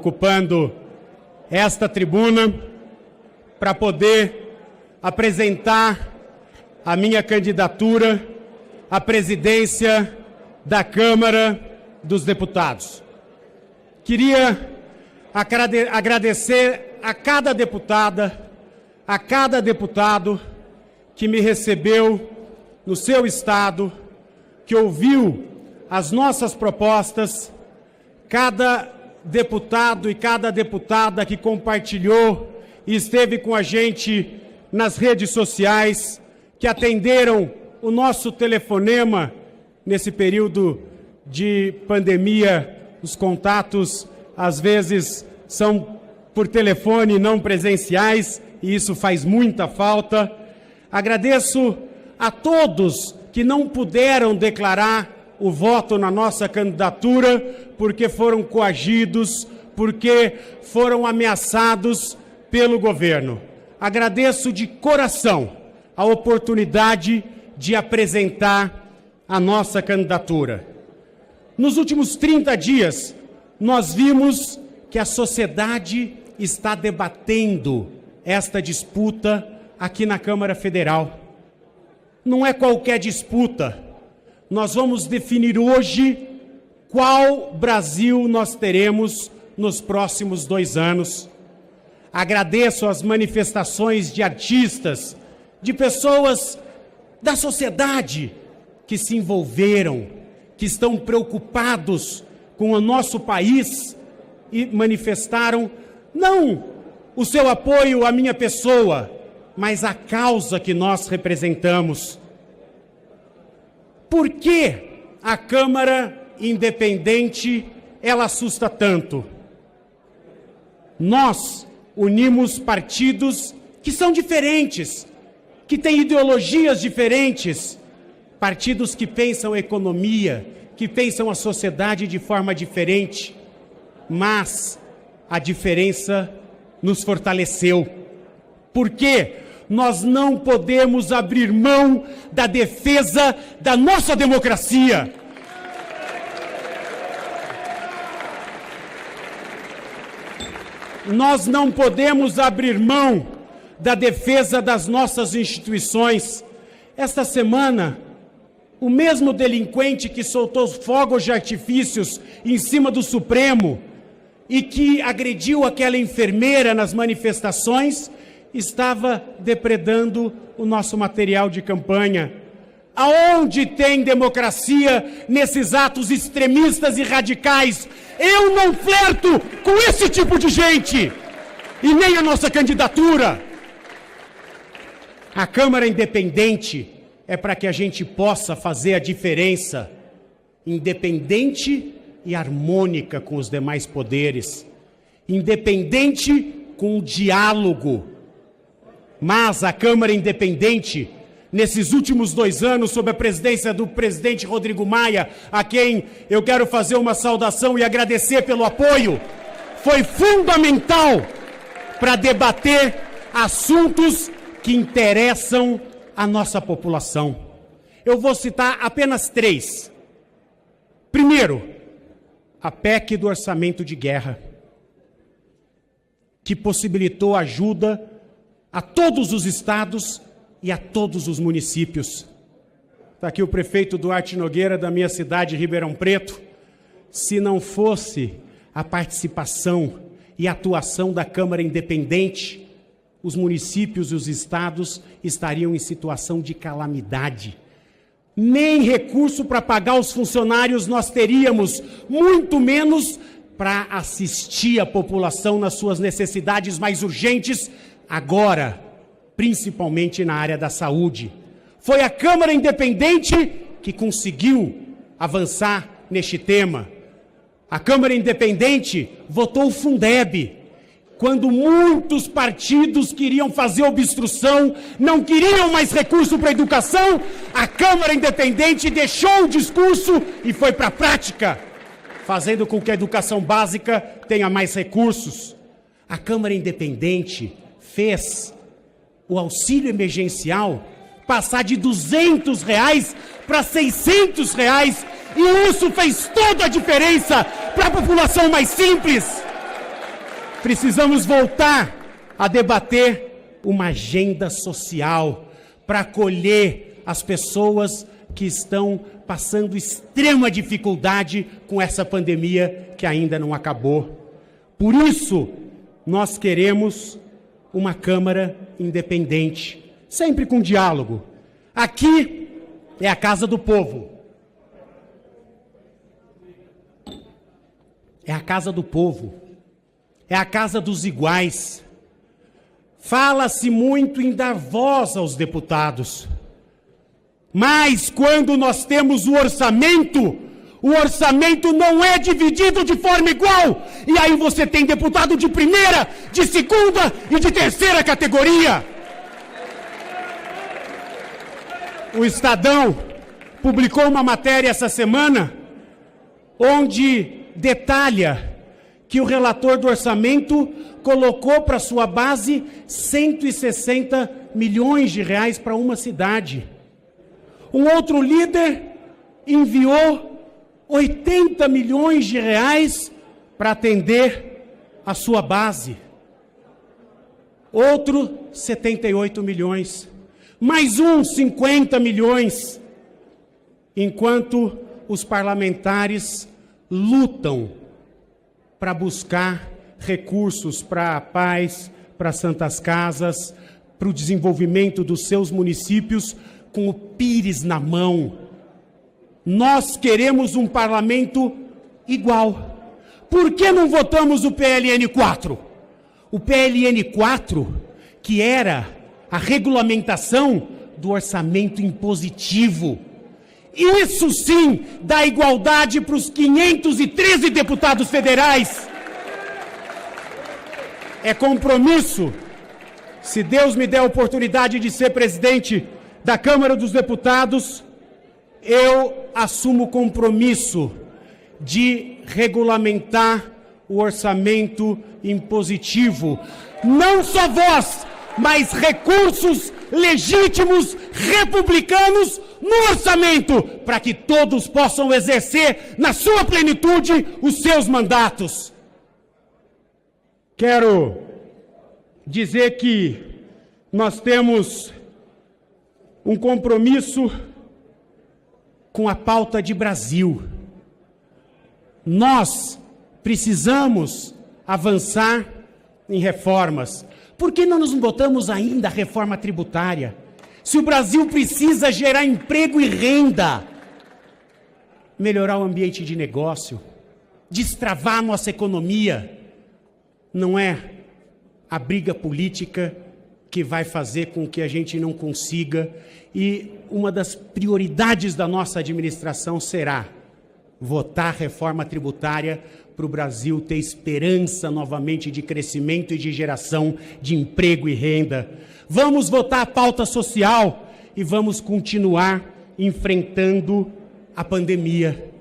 ocupando esta tribuna para poder apresentar a minha candidatura à presidência da Câmara dos Deputados. Queria agradecer a cada deputada, a cada deputado que me recebeu no seu estado, que ouviu as nossas propostas, cada deputado e cada deputada que compartilhou e esteve com a gente nas redes sociais, que atenderam o nosso telefonema nesse período de pandemia. Os contatos, às vezes, são por telefone, não presenciais, e isso faz muita falta. Agradeço a todos que não puderam declarar o voto na nossa candidatura, porque foram coagidos, porque foram ameaçados pelo governo. Agradeço de coração a oportunidade de apresentar a nossa candidatura. Nos últimos 30 dias, nós vimos que a sociedade está debatendo esta disputa aqui na Câmara Federal. Não é qualquer disputa. Nós vamos definir hoje qual Brasil nós teremos nos próximos 2 anos. Agradeço as manifestações de artistas, de pessoas da sociedade que se envolveram, que estão preocupados com o nosso país e manifestaram não o seu apoio à minha pessoa, mas à causa que nós representamos. Por que a Câmara Independente ela assusta tanto? Nós unimos partidos que são diferentes, que têm ideologias diferentes, partidos que pensam a economia, que pensam a sociedade de forma diferente, mas a diferença nos fortaleceu. Por quê? Nós não podemos abrir mão da defesa da nossa democracia. Nós não podemos abrir mão da defesa das nossas instituições. Esta semana, o mesmo delinquente que soltou fogos de artifícios em cima do Supremo e que agrediu aquela enfermeira nas manifestações, estava depredando o nosso material de campanha. Aonde tem democracia nesses atos extremistas e radicais? Eu não flerto com esse tipo de gente, e nem a nossa candidatura. A Câmara Independente é para que a gente possa fazer a diferença, independente e harmônica com os demais poderes, independente com o diálogo. Mas a Câmara Independente, nesses últimos 2 anos, sob a presidência do presidente Rodrigo Maia, a quem eu quero fazer uma saudação e agradecer pelo apoio, foi fundamental para debater assuntos que interessam a nossa população. Eu vou citar apenas 3. Primeiro, a PEC do orçamento de guerra, que possibilitou ajuda a todos os estados e a todos os municípios. Está aqui o prefeito Duarte Nogueira, da minha cidade, Ribeirão Preto. Se não fosse a participação e atuação da Câmara Independente, os municípios e os estados estariam em situação de calamidade. Nem recurso para pagar os funcionários nós teríamos, muito menos para assistir a população nas suas necessidades mais urgentes, agora, principalmente na área da saúde. Foi a Câmara Independente que conseguiu avançar neste tema. A Câmara Independente votou o Fundeb, quando muitos partidos queriam fazer obstrução, não queriam mais recurso para a educação, a Câmara Independente deixou o discurso e foi para a prática, fazendo com que a educação básica tenha mais recursos. A Câmara Independente fez o auxílio emergencial passar de R$200 para R$600, e isso fez toda a diferença para a população mais simples. Precisamos voltar a debater uma agenda social para acolher as pessoas que estão passando extrema dificuldade com essa pandemia que ainda não acabou. Por isso, nós queremos uma Câmara independente, sempre com diálogo. Aqui é a casa do povo. É a casa do povo. É a casa dos iguais. Fala-se muito em dar voz aos deputados. Mas quando nós temos o orçamento não é dividido de forma igual. E aí você tem deputado de primeira, de segunda e de terceira categoria. O Estadão publicou uma matéria essa semana onde detalha que o relator do orçamento colocou para sua base 160 milhões de reais para uma cidade. Um outro líder enviou 80 milhões de reais para atender a sua base. Outro, 78 milhões. Mais um, 50 milhões. Enquanto os parlamentares lutam para buscar recursos para a paz, para santas casas, para o desenvolvimento dos seus municípios, com o pires na mão. Nós queremos um parlamento igual. Por que não votamos o PLN 4? O PLN 4, que era a regulamentação do orçamento impositivo. Isso sim dá igualdade para os 513 deputados federais. É compromisso. Se Deus me der a oportunidade de ser presidente da Câmara dos Deputados, eu assumo o compromisso de regulamentar o orçamento impositivo. Não só voz, mas recursos legítimos republicanos no orçamento, para que todos possam exercer na sua plenitude os seus mandatos. Quero dizer que nós temos um compromisso com a pauta de Brasil. Nós precisamos avançar em reformas. Por que não nos botamos ainda a reforma tributária? Se o Brasil precisa gerar emprego e renda, melhorar o ambiente de negócio, destravar a nossa economia, não é a briga política que vai fazer com que a gente não consiga. E uma das prioridades da nossa administração será votar reforma tributária para o Brasil ter esperança novamente de crescimento e de geração de emprego e renda. Vamos votar a pauta social e vamos continuar enfrentando a pandemia.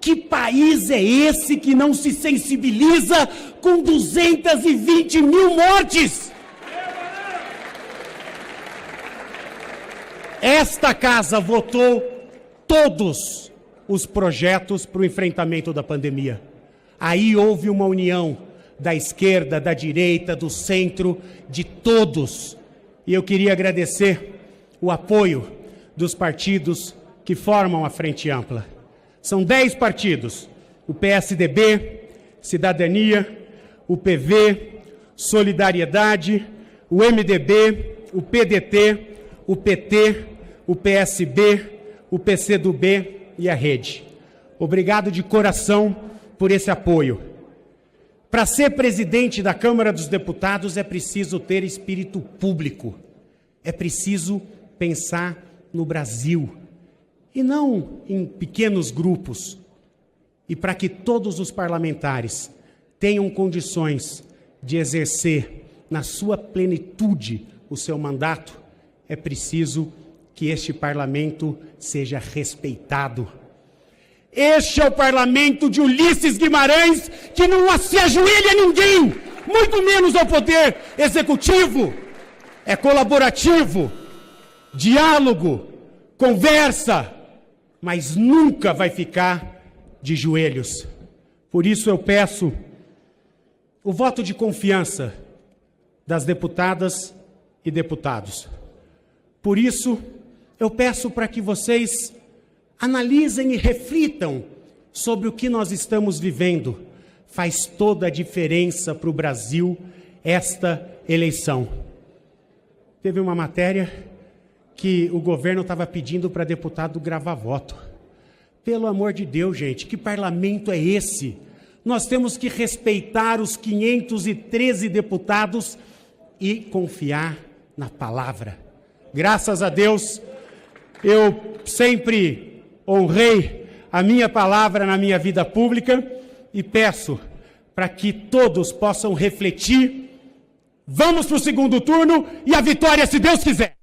Que país é esse que não se sensibiliza com 220 mil mortes? Esta casa votou todos os projetos para o enfrentamento da pandemia. Aí houve uma união da esquerda, da direita, do centro, de todos. E eu queria agradecer o apoio dos partidos que formam a Frente Ampla. São 10 partidos: o PSDB, Cidadania, o PV, Solidariedade, o MDB, o PDT, o PT, o PSB, o PCdoB e a Rede. Obrigado de coração por esse apoio. Para ser presidente da Câmara dos Deputados é preciso ter espírito público. É preciso pensar no Brasil e não em pequenos grupos. E para que todos os parlamentares tenham condições de exercer na sua plenitude o seu mandato, é preciso que este parlamento seja respeitado. Este é o parlamento de Ulisses Guimarães, que não se ajoelha a ninguém, muito menos ao poder executivo. É colaborativo, diálogo, conversa, mas nunca vai ficar de joelhos. Por isso eu peço o voto de confiança das deputadas e deputados. Por isso, eu peço para que vocês analisem e reflitam sobre o que nós estamos vivendo. Faz toda a diferença para o Brasil esta eleição. Teve uma matéria que o governo estava pedindo para deputado gravar voto. Pelo amor de Deus, gente, que parlamento é esse? Nós temos que respeitar os 513 deputados e confiar na palavra. Graças a Deus, eu sempre honrei a minha palavra na minha vida pública e peço para que todos possam refletir. Vamos para o segundo turno e a vitória, se Deus quiser.